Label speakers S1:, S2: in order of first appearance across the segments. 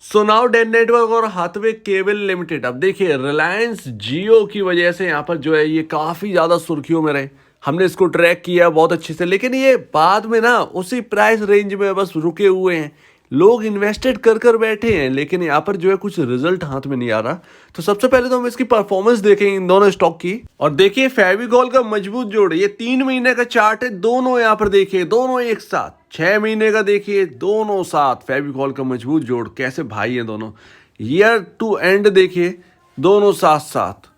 S1: So now Dane network और Hathaway cable limited, अब देखिए रिलायंस जियो की वजह से यहाँ पर जो है ये काफ़ी ज़्यादा सुर्खियों में रहे। हमने इसको ट्रैक किया बहुत अच्छे से, लेकिन ये बाद में ना उसी प्राइस रेंज में बस रुके हुए हैं। लोग इन्वेस्टेड कर कर बैठे हैं, लेकिन यहाँ पर जो है कुछ रिजल्ट हाथ में नहीं आ रहा। तो सबसे पहले तो हम इसकी परफॉर्मेंस देखेंगे इन दोनों स्टॉक की। और देखिए फेविकॉल का मजबूत जोड़, ये 3 महीने का चार्ट है, दोनों यहाँ पर देखिए, दोनों एक साथ। 6 महीने का देखिए, दोनों साथ। फेविकॉल का मजबूत जोड़, कैसे भाई हैं दोनों। ईयर टू एंड देखिए, दोनों साथ साथ।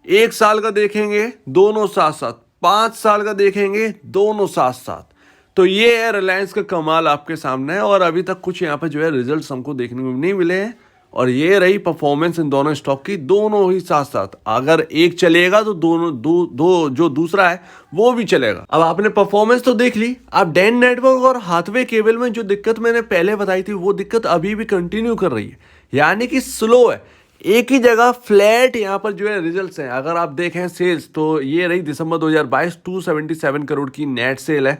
S1: 1 साल का देखेंगे, दोनों साथ साथ। 5 साल का देखेंगे, दोनों साथ साथ। तो ये है रिलायंस का कमाल आपके सामने है, और अभी तक कुछ यहाँ पर जो है रिजल्ट्स हमको देखने को नहीं मिले हैं। और ये रही परफॉर्मेंस इन दोनों स्टॉक की, दोनों ही साथ साथ। अगर एक चलेगा तो दोनों दो जो दूसरा है वो भी चलेगा। अब आपने परफॉर्मेंस तो देख ली। अब डेन नेटवर्क और हाथवे केबल में जो दिक्कत मैंने पहले बताई थी, वो दिक्कत अभी भी कंटिन्यू कर रही है, यानी कि स्लो है। एक ही जगह फ्लैट यहाँ पर जो है रिजल्ट्स हैं। अगर आप देखें सेल्स, तो ये रही दिसंबर 2022 277 करोड़ की नेट सेल है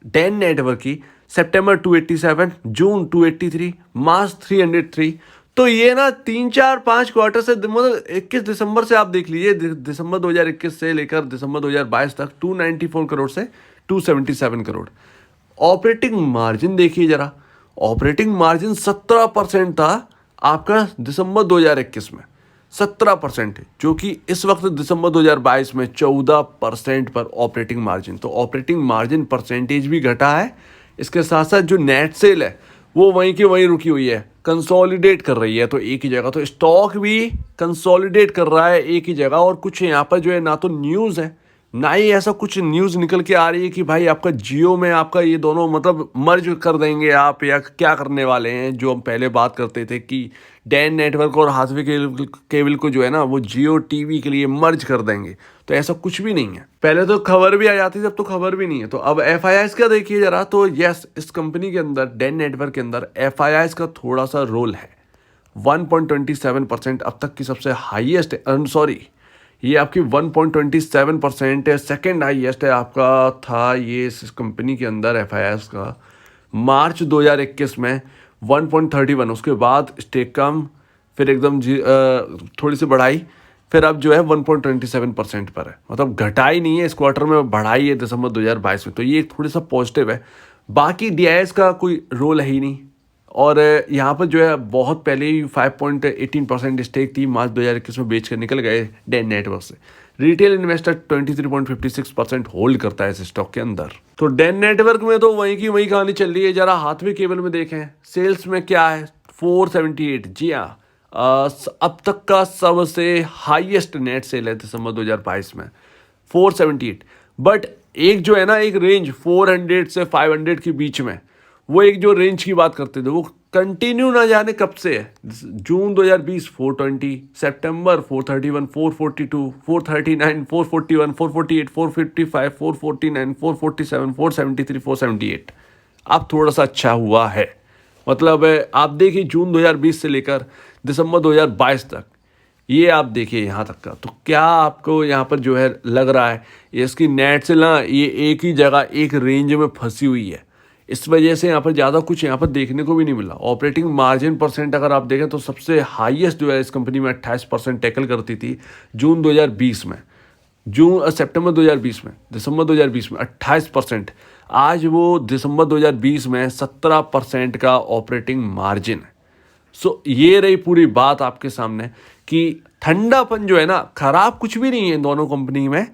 S1: डेन नेटवर्क की। सितंबर 287, जून 283, मार्च 303। तो ये ना 3 4 5 क्वार्टर से, मतलब 21 दिसंबर से आप देख लीजिए, दिसंबर 2021 से लेकर दिसंबर 2022 तक 294 करोड़ से 277 करोड़। ऑपरेटिंग मार्जिन देखिए जरा, ऑपरेटिंग मार्जिन 17% था आपका दिसंबर 2021 में। 17%, जो कि इस वक्त दिसंबर 2022 में 14% पर ऑपरेटिंग मार्जिन। तो ऑपरेटिंग मार्जिन परसेंटेज भी घटा है। इसके साथ साथ जो नेट सेल है वो वहीं की वहीं रुकी हुई है, कंसोलिडेट कर रही है। तो एक ही जगह, तो स्टॉक भी कंसोलिडेट कर रहा है एक ही जगह। और कुछ यहाँ पर जो है ना तो न्यूज़ है, ना ही ऐसा कुछ न्यूज़ निकल के आ रही है कि भाई आपका जियो में आपका ये दोनों मतलब मर्ज कर देंगे आप, या क्या करने वाले हैं। जो हम पहले बात करते थे कि डैन नेटवर्क और हाथवे केबल को जो है ना वो जियो टीवी के लिए मर्ज कर देंगे, तो ऐसा कुछ भी नहीं है। पहले तो खबर भी आ जाती थी, अब तो खबर भी नहीं है। तो अब एफआईआईस का देखिए जरा, तो यस, इस कंपनी के अंदर, डैन नेटवर्क के अंदर एफआईआईस का थोड़ा सा रोल है। 1.27% अब तक की सबसे हाईएस्ट, सॉरी, ये आपकी 1.27% है, सेकेंड हाईएस्ट है आपका था ये इस कंपनी के अंदर एफआईआईस का मार्च 2021 में 1.31। उसके बाद स्टेक कम, फिर एकदम थोड़ी सी बढ़ाई, फिर अब जो है 1.27% पर है। मतलब घटाई नहीं है इस क्वार्टर में, बढ़ाई है दिसंबर 2022 में। तो ये थोड़ी सा पॉजिटिव है। बाकी डीआईएस का कोई रोल है ही नहीं। और यहाँ पर जो है बहुत पहले ही 5.18% स्टेक थी, मार्च 2021 में बेच कर निकल गए डैन नेटवर्क से। रिटेल इन्वेस्टर 23.56% होल्ड करता है इस स्टॉक के अंदर। तो डैन नेटवर्क में तो वहीं की वहीं कहानी चल रही है। जरा हाथवे केबल में देखें सेल्स में क्या है, 478। जी हाँ, अब तक का सबसे हाईएस्ट नेट सेल है दिसंबर 2022 में, 478। बट एक जो है ना, एक रेंज 400 से 500 के बीच में, वो एक जो रेंज की बात करते थे वो कंटिन्यू ना जाने कब से है। जून 2020 420, सितंबर 431, 442, 439, 441, 448, 455, 449, 447, 473, 478। अब थोड़ा सा अच्छा हुआ है। मतलब आप देखिए जून 2020 से लेकर दिसंबर 2022 तक, ये आप देखिए यहाँ तक का। तो क्या आपको यहाँ पर जो है लग रहा है इसकी नेट से ना ये एक ही जगह एक रेंज में फंसी हुई है, इस वजह से यहाँ पर ज़्यादा कुछ यहाँ पर देखने को भी नहीं मिला। ऑपरेटिंग मार्जिन परसेंट अगर आप देखें तो सबसे हाईएस्ट जो है इस कंपनी में 28% टैकल करती थी जून 2020 में, सितंबर 2020 में, दिसंबर 2020 में 28%। आज वो दिसंबर 2020 में 17% का ऑपरेटिंग मार्जिन है। सो ये रही पूरी बात आपके सामने कि ठंडापन जो है ना, खराब कुछ भी नहीं है इन दोनों कंपनी में।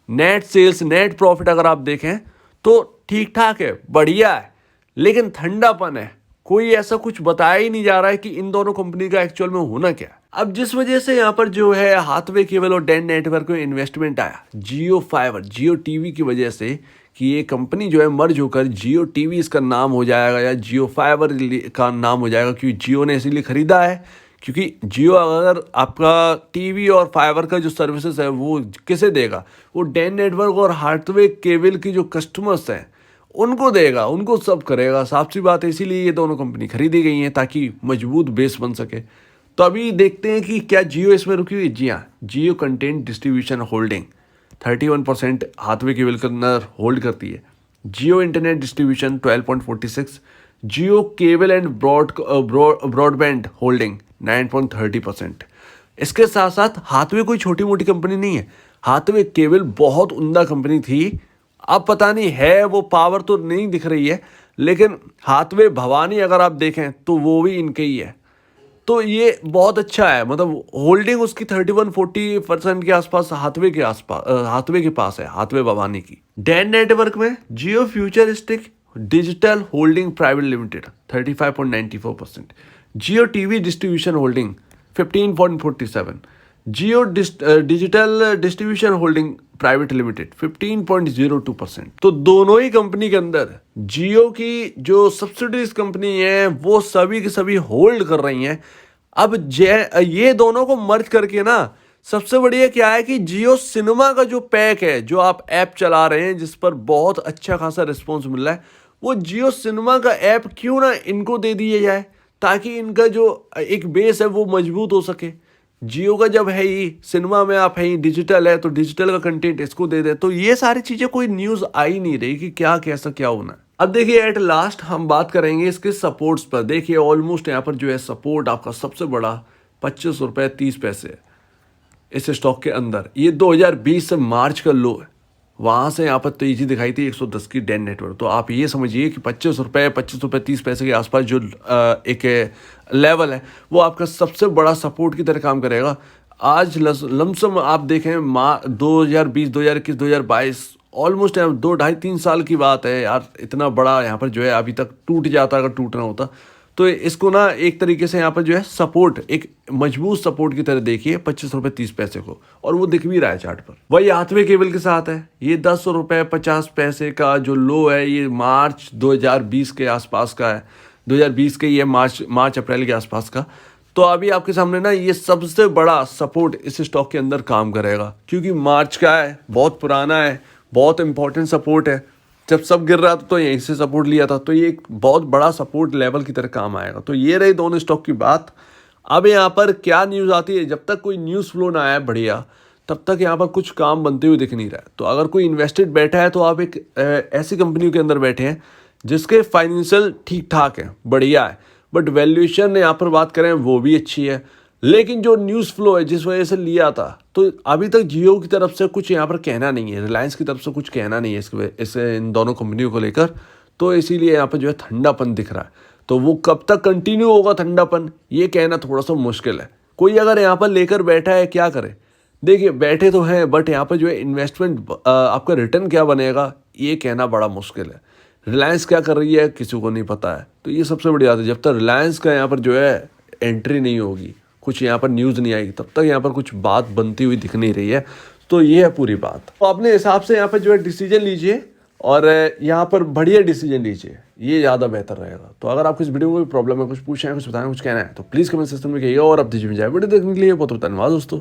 S1: नेट सेल्स, नेट प्रॉफिट अगर आप देखें तो ठीक ठाक है, बढ़िया है, लेकिन ठंडापन है। कोई ऐसा कुछ बताया ही नहीं जा रहा है कि इन दोनों कंपनी का एक्चुअल में होना क्या है। अब जिस वजह से यहाँ पर जो है हाथवे केबल और डैन नेटवर्क में इन्वेस्टमेंट आया, जियो फाइबर, जियो टीवी की वजह से, कि ये कंपनी जो है मर्ज होकर जियो टीवी इसका नाम हो जाएगा या जियो फाइबर का नाम हो जाएगा, क्योंकि जियो ने इसीलिए खरीदा है। क्योंकि जियो अगर आपका टीवी और फाइबर का जो सर्विसेज है वो किसे देगा, वो डैन नेटवर्क और हाथवे केबल की जो कस्टमर्स हैं उनको देगा, उनको सब करेगा। साफ सी बात है, इसीलिए ये दोनों कंपनी खरीदी गई हैं ताकि मजबूत बेस बन सके। तो अभी देखते हैं कि क्या जियो इसमें रुकी हुई। जी हाँ, Jio content distribution holding 31% Hathway cable के अंदर होल्ड करती है। Jio internet distribution 12.46, Jio cable and broadband holding 9.30%। इसके साथ साथ हाथवे कोई छोटी मोटी कंपनी नहीं है, हाथवे केबल बहुत उम्दा कंपनी थी। अब पता नहीं है, वो पावर तो नहीं दिख रही है, लेकिन हाथवे भवानी अगर आप देखें तो वो भी इनके ही है। तो ये बहुत अच्छा है, मतलब होल्डिंग उसकी 31-40% के आसपास हाथवे के आसपास हाथवे के पास है, हाथवे भवानी की। डैन नेटवर्क में Jio futuristic digital holding private limited 35.94%, Jio TV distribution holding 15.47, Jio digital distribution holding private limited 15.02%। तो दोनों ही कंपनी के अंदर जियो की जो सब्सिडीज कंपनी है वो सभी की सभी होल्ड कर रही हैं। अब ये दोनों को मर्ज करके ना, सबसे बढ़िया क्या है कि जियो सिनेमा का जो पैक है, जो आप ऐप चला रहे हैं जिस पर बहुत अच्छा खासा रिस्पॉन्स मिल रहा है, वो जियो सिनेमा का ऐप क्यों ना इनको दे दिया जाए, ताकि इनका जो एक बेस है वो मजबूत हो सके। जियो का जब है ही सिनेमा में, आप है ही डिजिटल है, तो डिजिटल का कंटेंट इसको दे दे। तो ये सारी चीजें कोई न्यूज आई नहीं रही कि क्या कैसा क्या होना है। अब देखिए एट लास्ट हम बात करेंगे इसके सपोर्ट्स पर। देखिए ऑलमोस्ट यहाँ पर जो है सपोर्ट आपका सबसे बड़ा 25 रुपये 30 पैसे है इस स्टॉक के अंदर। ये 2020 से मार्च का लो है, वहाँ से यहाँ पर तेजी दिखाई थी 110 की डैन नेटवर्क। तो आप ये समझिए कि 25 रुपये 30 पैसे के आसपास जो एक लेवल है वो आपका सबसे बड़ा सपोर्ट की तरह काम करेगा। आज लमसम आप देखें 2020 2021 2022 ऑलमोस्ट 2-2.5-3 साल की बात है यार, इतना बड़ा यहाँ पर जो है अभी तक टूट जाता अगर टूटना होता। तो इसको ना एक तरीके से यहाँ पर जो है सपोर्ट, एक मजबूत सपोर्ट की तरह देखिए 25 रुपये 30 पैसे को, और वो दिख भी रहा है चार्ट पर। वही हाथवे केबल के साथ है, ये 10 रुपये 50 पैसे का जो लो है ये मार्च 2020 के आसपास का है, 2020 के ये मार्च अप्रैल के आसपास का। तो अभी आपके सामने ना ये सबसे बड़ा सपोर्ट इस स्टॉक के अंदर काम करेगा, क्योंकि मार्च का है, बहुत पुराना है, बहुत इंपॉर्टेंट सपोर्ट है। जब सब गिर रहा था तो यहीं से सपोर्ट लिया था, तो ये एक बहुत बड़ा सपोर्ट लेवल की तरह काम आएगा। तो ये रही दोनों स्टॉक की बात। अब यहाँ पर क्या न्यूज़ आती है, जब तक कोई न्यूज़ फ्लो ना आए बढ़िया, तब तक यहाँ पर कुछ काम बनते हुए दिख नहीं रहा है। तो अगर कोई इन्वेस्टेड बैठा है तो आप एक ऐसी कंपनियों के अंदर बैठे हैं जिसके फाइनेंशियल ठीक ठाक है, बढ़िया है, बट वैल्यूएशन यहाँ पर बात करें वो भी अच्छी है, लेकिन जो न्यूज़ फ्लो है जिस वजह से लिया था, तो अभी तक जियो की तरफ से कुछ यहाँ पर कहना नहीं है, रिलायंस की तरफ से कुछ कहना नहीं है इससे इन दोनों कंपनियों को लेकर। तो इसीलिए यहाँ पर जो है ठंडापन दिख रहा है। तो वो कब तक कंटिन्यू होगा ठंडापन, ये कहना थोड़ा सा मुश्किल है। कोई अगर यहाँ पर लेकर बैठा है, क्या करे, देखिए बैठे तो हैं, बट यहाँ पर जो है इन्वेस्टमेंट आपका रिटर्न क्या बनेगा ये कहना बड़ा मुश्किल है। रिलायंस क्या कर रही है किसी को नहीं पता है। तो ये सबसे बड़ी बात है, जब तक रिलायंस का यहाँ पर जो है एंट्री नहीं होगी, कुछ यहाँ पर न्यूज़ नहीं आएगी, तब तक यहाँ पर कुछ बात बनती हुई दिख नहीं रही है। तो ये है पूरी बात। तो अपने हिसाब से यहाँ पर जो है डिसीजन लीजिए, और यहाँ पर बढ़िया डिसीजन लीजिए, ये ज़्यादा बेहतर रहेगा। तो अगर आपको इस वीडियो में कोई प्रॉब्लम है, कुछ पूछना है, कुछ बताना है, कुछ कहना है, तो प्लीज़ कमेंट सेक्शन में कहिए। और अब दीजिए जाए वीडियो देखने के लिए बहुत बहुत धन्यवाद दोस्तों।